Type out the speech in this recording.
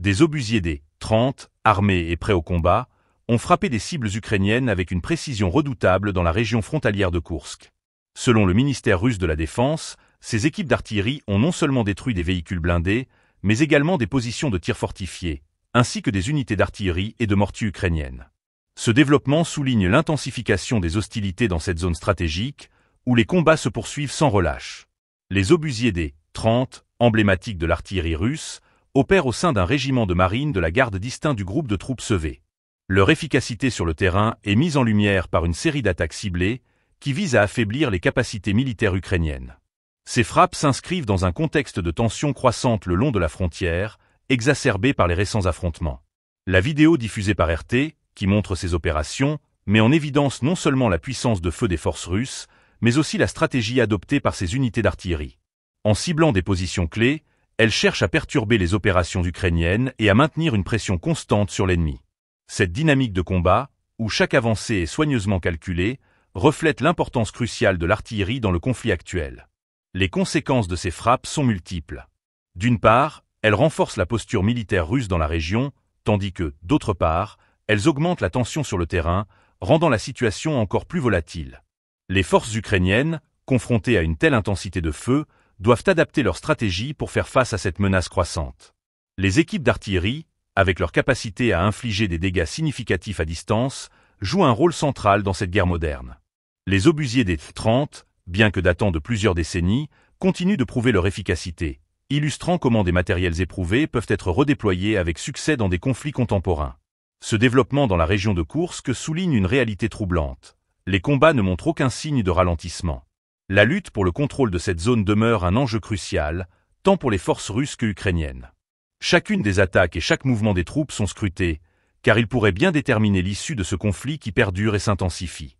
Des obusiers des 30, armés et prêts au combat, ont frappé des cibles ukrainiennes avec une précision redoutable dans la région frontalière de Koursk. Selon le ministère russe de la Défense, ces équipes d'artillerie ont non seulement détruit des véhicules blindés, mais également des positions de tir fortifiées, ainsi que des unités d'artillerie et de mortiers ukrainiennes. Ce développement souligne l'intensification des hostilités dans cette zone stratégique, où les combats se poursuivent sans relâche. Les obusiers des 30, emblématiques de l'artillerie russe, opèrent au sein d'un régiment de marine de la garde distinct du groupe de troupes SV. Leur efficacité sur le terrain est mise en lumière par une série d'attaques ciblées qui visent à affaiblir les capacités militaires ukrainiennes. Ces frappes s'inscrivent dans un contexte de tensions croissantes le long de la frontière, exacerbée par les récents affrontements. La vidéo diffusée par RT, qui montre ces opérations, met en évidence non seulement la puissance de feu des forces russes, mais aussi la stratégie adoptée par ces unités d'artillerie. En ciblant des positions clés, elles cherchent à perturber les opérations ukrainiennes et à maintenir une pression constante sur l'ennemi. Cette dynamique de combat, où chaque avancée est soigneusement calculée, reflète l'importance cruciale de l'artillerie dans le conflit actuel. Les conséquences de ces frappes sont multiples. D'une part, elles renforcent la posture militaire russe dans la région, tandis que, d'autre part, elles augmentent la tension sur le terrain, rendant la situation encore plus volatile. Les forces ukrainiennes, confrontées à une telle intensité de feu, doivent adapter leur stratégie pour faire face à cette menace croissante. Les équipes d'artillerie, avec leur capacité à infliger des dégâts significatifs à distance, jouent un rôle central dans cette guerre moderne. Les obusiers des 30, bien que datant de plusieurs décennies, continuent de prouver leur efficacité, illustrant comment des matériels éprouvés peuvent être redéployés avec succès dans des conflits contemporains. Ce développement dans la région de Koursk souligne une réalité troublante. Les combats ne montrent aucun signe de ralentissement. La lutte pour le contrôle de cette zone demeure un enjeu crucial, tant pour les forces russes que ukrainiennes. Chacune des attaques et chaque mouvement des troupes sont scrutés, car ils pourraient bien déterminer l'issue de ce conflit qui perdure et s'intensifie.